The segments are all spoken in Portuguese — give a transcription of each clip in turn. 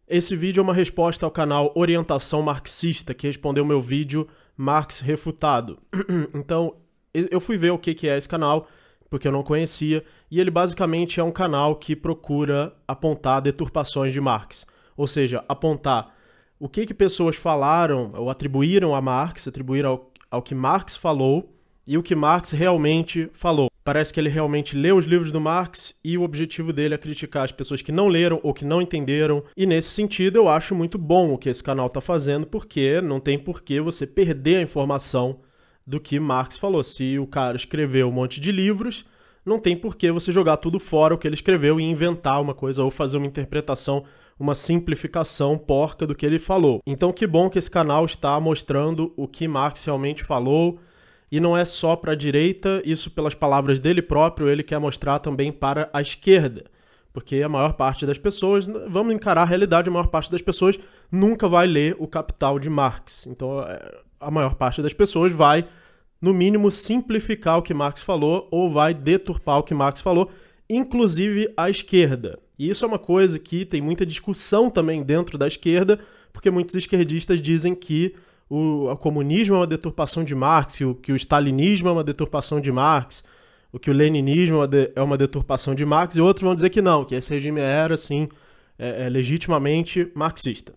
Esse vídeo é uma resposta ao canal Orientação Marxista, que respondeu meu vídeo Marx Refutado. Então, eu fui ver o que é esse canal, porque eu não conhecia, e ele basicamente é um canal que procura apontar deturpações de Marx. Ou seja, apontar o que pessoas falaram ou atribuíram a Marx, atribuíram ao que Marx falou e o que Marx realmente falou. Parece que ele realmente leu os livros do Marx e o objetivo dele é criticar as pessoas que não leram ou que não entenderam. E nesse sentido eu acho muito bom o que esse canal está fazendo, porque não tem por que você perder a informação do que Marx falou. Se o cara escreveu um monte de livros, não tem por que você jogar tudo fora o que ele escreveu e inventar uma coisa ou fazer uma interpretação, uma simplificação porca do que ele falou. Então que bom que esse canal está mostrando o que Marx realmente falou. E não é só para a direita, isso pelas palavras dele próprio, ele quer mostrar também para a esquerda. Porque a maior parte das pessoas, vamos encarar a realidade, a maior parte das pessoas nunca vai ler o Capital de Marx. Então a maior parte das pessoas vai, no mínimo, simplificar o que Marx falou ou vai deturpar o que Marx falou, inclusive a esquerda. E isso é uma coisa que tem muita discussão também dentro da esquerda, porque muitos esquerdistas dizem que o comunismo é uma deturpação de Marx, que o stalinismo é uma deturpação de Marx, o que o leninismo é uma deturpação de Marx, e outros vão dizer que não, que esse regime era, sim, legitimamente marxista.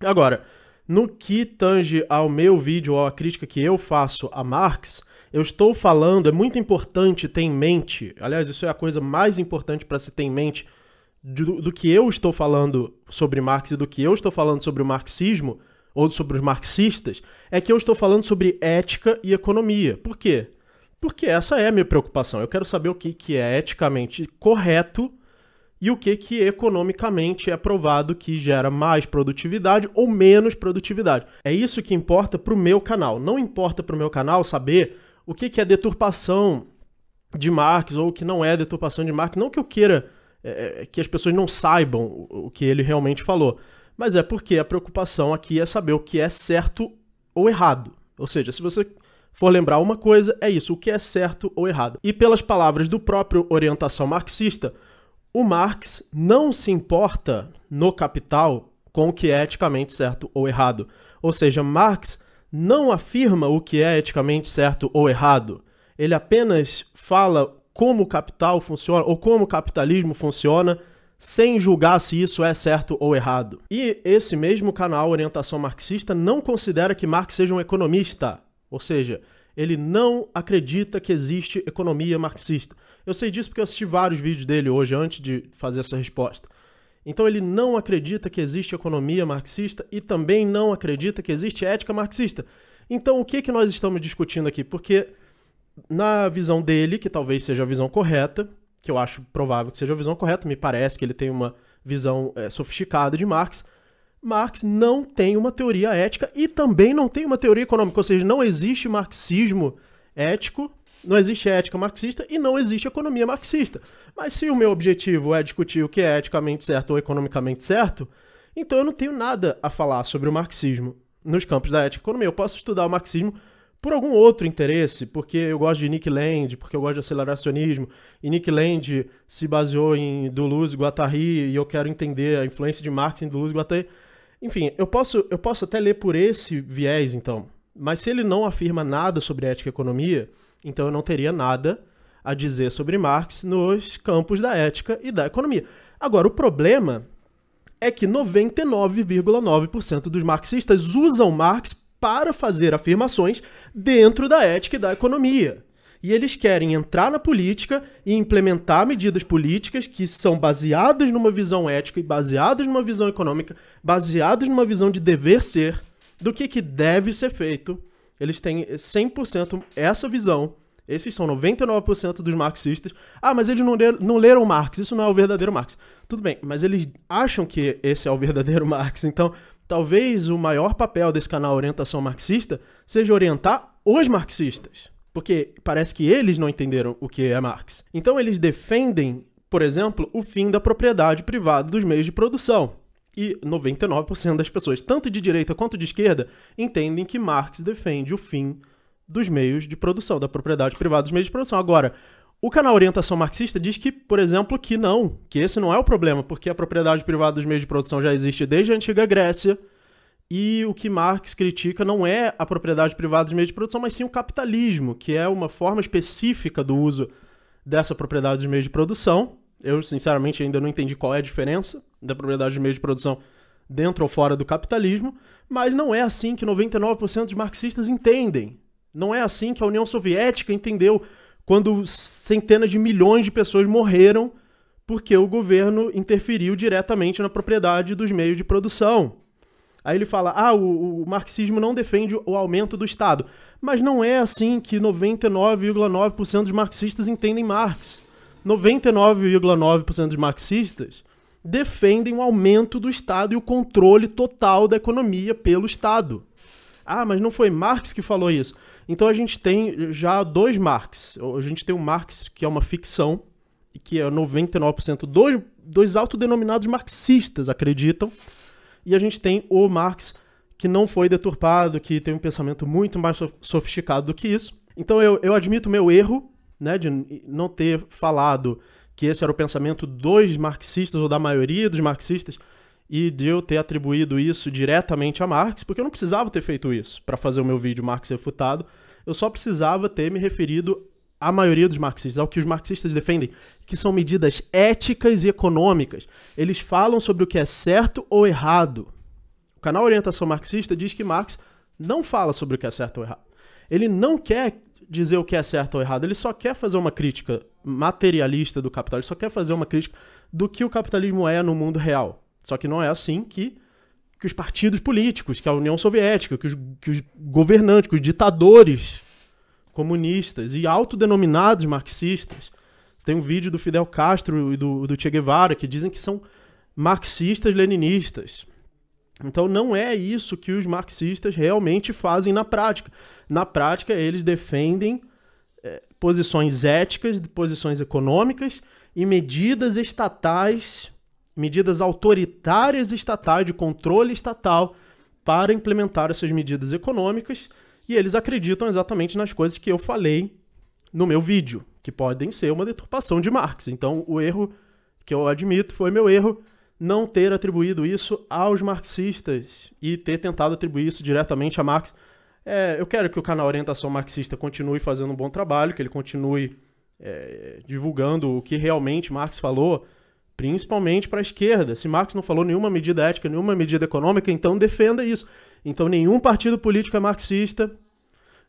Agora, no que tange ao meu vídeo, ou à crítica que eu faço a Marx, eu estou falando, é muito importante ter em mente, aliás, isso é a coisa mais importante para se ter em mente do que eu estou falando sobre Marx e do que eu estou falando sobre o marxismo, ou sobre os marxistas, é que eu estou falando sobre ética e economia. Por quê? Porque essa é a minha preocupação. Eu quero saber o que é eticamente correto e o que economicamente é provado que gera mais produtividade ou menos produtividade. É isso que importa para o meu canal. Não importa para o meu canal saber o que é deturpação de Marx ou o que não é deturpação de Marx. Não que eu queira que as pessoas não saibam o que ele realmente falou, mas é porque a preocupação aqui é saber o que é certo ou errado. Ou seja, se você for lembrar uma coisa, é isso, o que é certo ou errado. E pelas palavras do próprio Orientação Marxista, o Marx não se importa no Capital com o que é eticamente certo ou errado. Ou seja, Marx não afirma o que é eticamente certo ou errado. Ele apenas fala como o capital funciona ou como o capitalismo funciona, sem julgar se isso é certo ou errado. E esse mesmo canal Orientação Marxista não considera que Marx seja um economista, ou seja, ele não acredita que existe economia marxista. Eu sei disso porque eu assisti vários vídeos dele hoje antes de fazer essa resposta. Então ele não acredita que existe economia marxista e também não acredita que existe ética marxista. Então o que nós estamos discutindo aqui? Porque na visão dele, que talvez seja a visão correta, que eu acho provável que seja a visão correta, me parece que ele tem uma visão sofisticada de Marx, Marx não tem uma teoria ética e também não tem uma teoria econômica, ou seja, não existe marxismo ético, não existe ética marxista e não existe economia marxista. Mas se o meu objetivo é discutir o que é eticamente certo ou economicamente certo, então eu não tenho nada a falar sobre o marxismo nos campos da ética e economia. Eu posso estudar o marxismo por algum outro interesse, porque eu gosto de Nick Land, porque eu gosto de aceleracionismo, e Nick Land se baseou em Deleuze e Guattari, e eu quero entender a influência de Marx em Deleuze e Guattari. Enfim, eu posso até ler por esse viés, então. Mas se ele não afirma nada sobre ética e economia, então eu não teria nada a dizer sobre Marx nos campos da ética e da economia. Agora, o problema é que 99,9% dos marxistas usam Marx para fazer afirmações dentro da ética e da economia. E eles querem entrar na política e implementar medidas políticas que são baseadas numa visão ética e baseadas numa visão econômica, baseadas numa visão de dever ser, do que deve ser feito. Eles têm 100% essa visão. Esses são 99% dos marxistas. Ah, mas eles não leram Marx, isso não é o verdadeiro Marx. Tudo bem, mas eles acham que esse é o verdadeiro Marx, então talvez o maior papel desse canal Orientação Marxista seja orientar os marxistas, porque parece que eles não entenderam o que é Marx. Então eles defendem, por exemplo, o fim da propriedade privada dos meios de produção. E 99% das pessoas, tanto de direita quanto de esquerda, entendem que Marx defende o fim dos meios de produção, da propriedade privada dos meios de produção. Agora, O canal Orientação Marxista diz que, por exemplo, que não, que esse não é o problema, porque a propriedade privada dos meios de produção já existe desde a antiga Grécia, e o que Marx critica não é a propriedade privada dos meios de produção, mas sim o capitalismo, que é uma forma específica do uso dessa propriedade dos meios de produção. Eu, sinceramente, ainda não entendi qual é a diferença da propriedade dos meios de produção dentro ou fora do capitalismo, mas não é assim que 99% dos marxistas entendem. Não é assim que a União Soviética entendeu quando centenas de milhões de pessoas morreram porque o governo interferiu diretamente na propriedade dos meios de produção. Aí ele fala, o marxismo não defende o aumento do Estado. Mas não é assim que 99,9% dos marxistas entendem Marx. 99,9% dos marxistas defendem o aumento do Estado e o controle total da economia pelo Estado. Mas não foi Marx que falou isso. Então a gente tem já dois Marx. A gente tem um Marx que é uma ficção, e que é 99% dois autodenominados marxistas acreditam, e a gente tem o Marx que não foi deturpado, que tem um pensamento muito mais sofisticado do que isso. Então eu admito meu erro, né, de não ter falado que esse era o pensamento dos marxistas, ou da maioria dos marxistas, e de eu ter atribuído isso diretamente a Marx, porque eu não precisava ter feito isso para fazer o meu vídeo Marx Refutado, eu só precisava ter me referido à maioria dos marxistas, ao que os marxistas defendem, que são medidas éticas e econômicas. Eles falam sobre o que é certo ou errado. O canal Orientação Marxista diz que Marx não fala sobre o que é certo ou errado. Ele não quer dizer o que é certo ou errado, ele só quer fazer uma crítica materialista do capital, ele só quer fazer uma crítica do que o capitalismo é no mundo real. Só que não é assim que os partidos políticos, que a União Soviética, que os governantes, que os ditadores comunistas e autodenominados marxistas. Tem um vídeo do Fidel Castro e do Che Guevara que dizem que são marxistas-leninistas. Então não é isso que os marxistas realmente fazem na prática. Na prática, eles defendem posições éticas, posições econômicas e medidas estatais, medidas autoritárias estatais, de controle estatal, para implementar essas medidas econômicas, e eles acreditam exatamente nas coisas que eu falei no meu vídeo, que podem ser uma deturpação de Marx. Então o erro que eu admito foi meu erro não ter atribuído isso aos marxistas e ter tentado atribuir isso diretamente a Marx. Eu quero que o canal Orientação Marxista continue fazendo um bom trabalho, que ele continue divulgando o que realmente Marx falou, principalmente para a esquerda. Se Marx não falou nenhuma medida ética, nenhuma medida econômica, então defenda isso. Então nenhum partido político é marxista,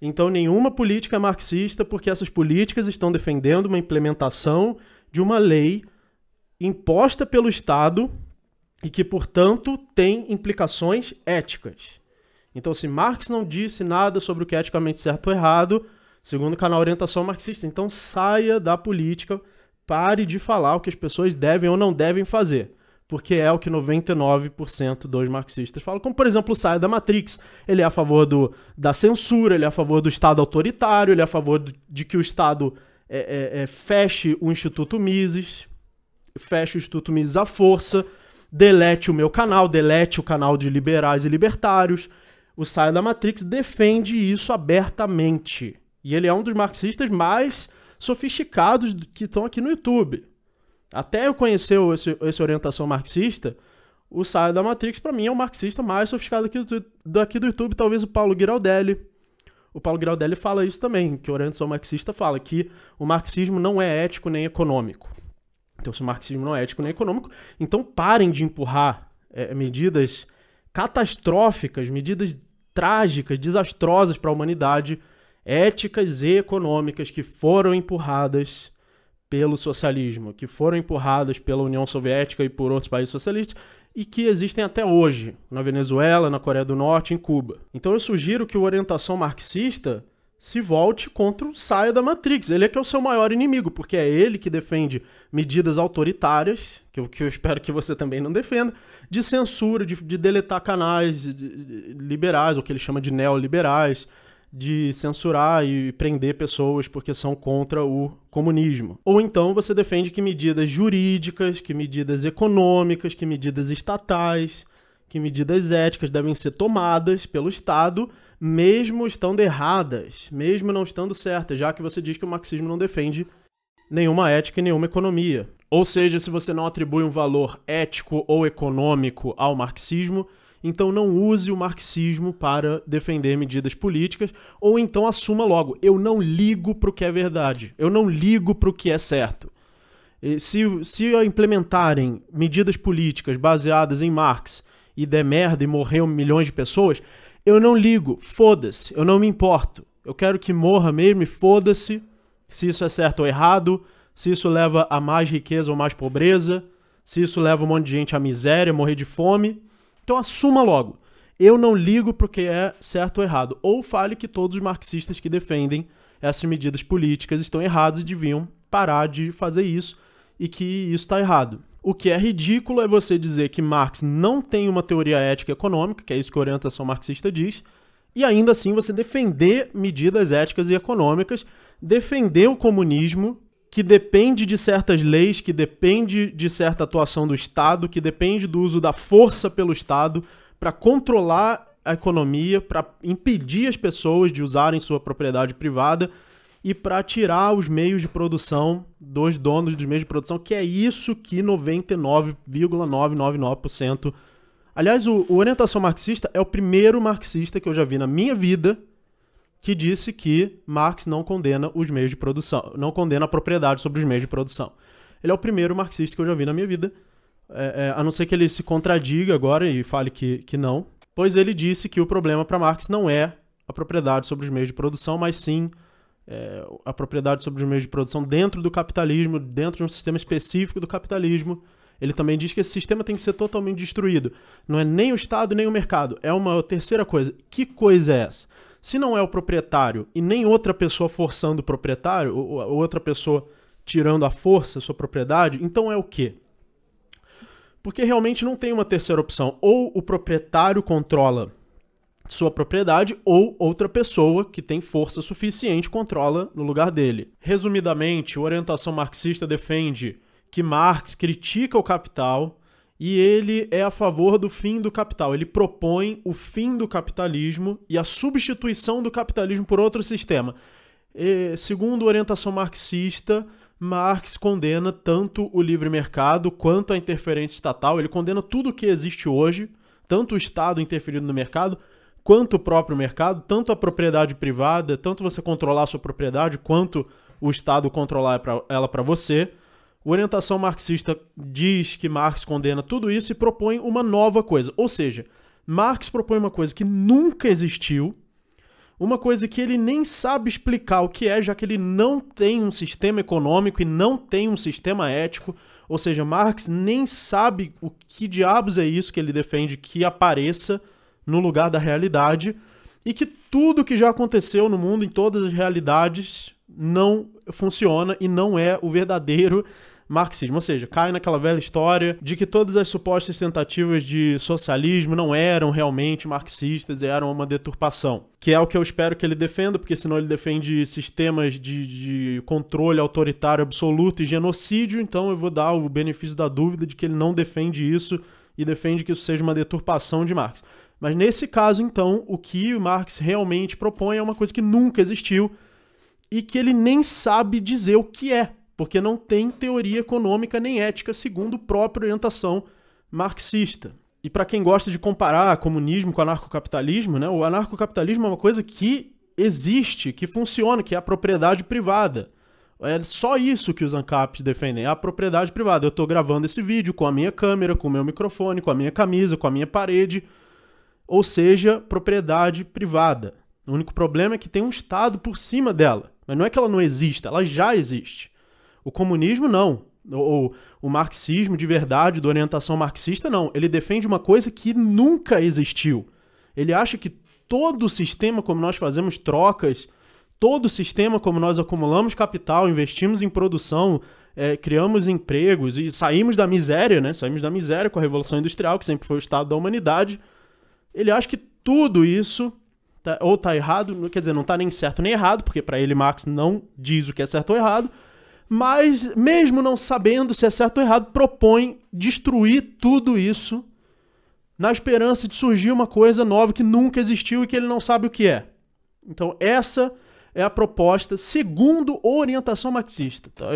então nenhuma política é marxista, porque essas políticas estão defendendo uma implementação de uma lei imposta pelo Estado e que, portanto, tem implicações éticas. Então, se Marx não disse nada sobre o que é eticamente certo ou errado, segundo o canal Orientação Marxista, então saia da política, pare de falar o que as pessoas devem ou não devem fazer, porque é o que 99% dos marxistas falam. Como, por exemplo, saia da Matrix. Ele é a favor da censura, ele é a favor do Estado autoritário, ele é a favor de que o Estado feche o Instituto Mises, feche o Instituto Mises à força, delete o meu canal, delete o canal de liberais e libertários. O Saia da Matrix defende isso abertamente. E ele é um dos marxistas mais sofisticados que estão aqui no YouTube. Até eu conhecer essa orientação marxista, o Saia da Matrix, para mim, é o marxista mais sofisticado aqui do YouTube, talvez o Paulo Giraldelli. O Paulo Giraldelli fala isso também, que a orientação marxista fala que o marxismo não é ético nem econômico. Então, se o marxismo não é ético nem econômico, então parem de empurrar medidas catastróficas, medidas trágicas, desastrosas para a humanidade, éticas e econômicas que foram empurradas pelo socialismo, que foram empurradas pela União Soviética e por outros países socialistas e que existem até hoje, na Venezuela, na Coreia do Norte, em Cuba. Então eu sugiro que a orientação marxista se volte contra o Saia da Matrix. Ele é que é o seu maior inimigo, porque é ele que defende medidas autoritárias, que eu espero que você também não defenda, de censura, de deletar canais liberais, ou que ele chama de neoliberais, de censurar e prender pessoas porque são contra o comunismo. Ou então você defende que medidas jurídicas, que medidas econômicas, que medidas estatais, que medidas éticas devem ser tomadas pelo Estado, mesmo estando erradas, mesmo não estando certas, já que você diz que o marxismo não defende nenhuma ética e nenhuma economia. Ou seja, se você não atribui um valor ético ou econômico ao marxismo, então não use o marxismo para defender medidas políticas, ou então assuma logo, eu não ligo para o que é verdade, eu não ligo para o que é certo. Se implementarem medidas políticas baseadas em Marx e der merda e morrer milhões de pessoas, eu não ligo, foda-se, eu não me importo. Eu quero que morra mesmo e foda-se se isso é certo ou errado, se isso leva a mais riqueza ou mais pobreza, se isso leva um monte de gente à miséria, morrer de fome. Então assuma logo, eu não ligo porque é certo ou errado. Ou fale que todos os marxistas que defendem essas medidas políticas estão errados e deviam parar de fazer isso e que isso está errado. O que é ridículo é você dizer que Marx não tem uma teoria ética e econômica, que é isso que a orientação marxista diz, e ainda assim você defender medidas éticas e econômicas, defender o comunismo, que depende de certas leis, que depende de certa atuação do Estado, que depende do uso da força pelo Estado para controlar a economia, para impedir as pessoas de usarem sua propriedade privada e para tirar os meios de produção dos donos dos meios de produção, que é isso que 99,999%... Aliás, o Orientação Marxista é o primeiro marxista que eu já vi na minha vida que disse que Marx não condena os meios de produção, não condena a propriedade sobre os meios de produção. Ele é o primeiro marxista que eu já vi na minha vida, a não ser que ele se contradiga agora e fale que não, pois ele disse que o problema para Marx não é a propriedade sobre os meios de produção, mas sim a propriedade sobre os meios de produção dentro do capitalismo, dentro de um sistema específico do capitalismo. Ele também diz que esse sistema tem que ser totalmente destruído. Não é nem o Estado nem o mercado. É uma terceira coisa. Que coisa é essa? Se não é o proprietário e nem outra pessoa forçando o proprietário, ou outra pessoa tirando à força a sua propriedade, então é o quê? Porque realmente não tem uma terceira opção. Ou o proprietário controla sua propriedade, ou outra pessoa que tem força suficiente controla no lugar dele. Resumidamente, a orientação marxista defende que Marx critica o capital e ele é a favor do fim do capital. Ele propõe o fim do capitalismo e a substituição do capitalismo por outro sistema. Segundo a orientação marxista, Marx condena tanto o livre mercado quanto a interferência estatal. Ele condena tudo o que existe hoje, tanto o Estado interferindo no mercado, quanto o próprio mercado, tanto a propriedade privada, tanto você controlar a sua propriedade, quanto o Estado controlar ela para você. A orientação marxista diz que Marx condena tudo isso e propõe uma nova coisa. Ou seja, Marx propõe uma coisa que nunca existiu, uma coisa que ele nem sabe explicar o que é, já que ele não tem um sistema econômico e não tem um sistema ético. Ou seja, Marx nem sabe o que diabos é isso que ele defende que apareça no lugar da realidade e que tudo que já aconteceu no mundo, em todas as realidades, não funciona e não é o verdadeiro marxismo. Ou seja, cai naquela velha história de que todas as supostas tentativas de socialismo não eram realmente marxistas e eram uma deturpação. Que é o que eu espero que ele defenda, porque senão ele defende sistemas de controle autoritário absoluto e genocídio, então eu vou dar o benefício da dúvida de que ele não defende isso e defende que isso seja uma deturpação de Marx. Mas nesse caso, então, o que o Marx realmente propõe é uma coisa que nunca existiu e que ele nem sabe dizer o que é, porque não tem teoria econômica nem ética segundo a própria orientação marxista. E para quem gosta de comparar comunismo com anarcocapitalismo, né, o anarcocapitalismo é uma coisa que existe, que funciona, que é a propriedade privada. É só isso que os ANCAPs defendem, é a propriedade privada. Eu estou gravando esse vídeo com a minha câmera, com o meu microfone, com a minha camisa, com a minha parede, ou seja, propriedade privada. O único problema é que tem um Estado por cima dela, mas não é que ela não exista, ela já existe. O comunismo, não. O marxismo de verdade, da orientação marxista, não. Ele defende uma coisa que nunca existiu. Ele acha que todo o sistema como nós fazemos trocas, todo o sistema como nós acumulamos capital, investimos em produção, criamos empregos e saímos da miséria, né? Saímos da miséria com a Revolução Industrial, que sempre foi o estado da humanidade. Ele acha que tudo isso ou tá errado, quer dizer, não tá nem certo nem errado, porque para ele Marx não diz o que é certo ou errado, mas mesmo não sabendo se é certo ou errado, propõe destruir tudo isso na esperança de surgir uma coisa nova que nunca existiu e que ele não sabe o que é. Então essa é a proposta segundo a orientação marxista, tá?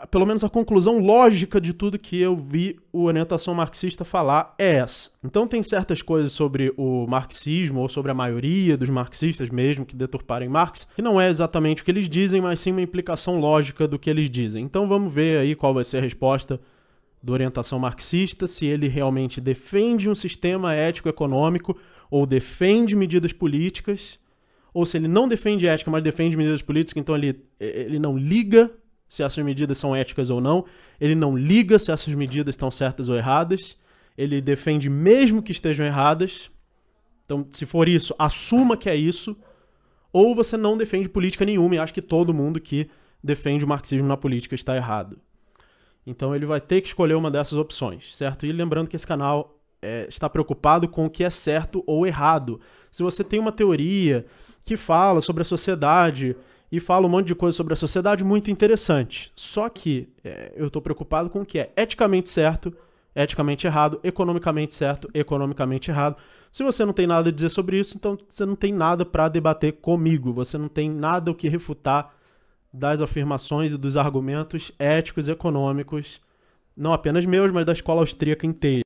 Pelo menos a conclusão lógica de tudo que eu vi a orientação marxista falar é essa. Então tem certas coisas sobre o marxismo, ou sobre a maioria dos marxistas mesmo, que deturparem Marx, que não é exatamente o que eles dizem, mas sim uma implicação lógica do que eles dizem. Então vamos ver aí qual vai ser a resposta da orientação marxista, se ele realmente defende um sistema ético-econômico, ou defende medidas políticas, ou se ele não defende ética, mas defende medidas políticas, então ele não liga se essas medidas são éticas ou não, ele não liga se essas medidas estão certas ou erradas, ele defende mesmo que estejam erradas. Então, se for isso, assuma que é isso, ou você não defende política nenhuma e acha que todo mundo que defende o marxismo na política está errado. Então ele vai ter que escolher uma dessas opções, certo? E lembrando que esse canal está preocupado com o que é certo ou errado. Se você tem uma teoria que fala sobre a sociedade e fala um monte de coisa sobre a sociedade, muito interessante. Só que eu estou preocupado com o que é eticamente certo, eticamente errado, economicamente certo, economicamente errado. Se você não tem nada a dizer sobre isso, então você não tem nada para debater comigo. Você não tem nada o que refutar das afirmações e dos argumentos éticos e econômicos, não apenas meus, mas da escola austríaca inteira.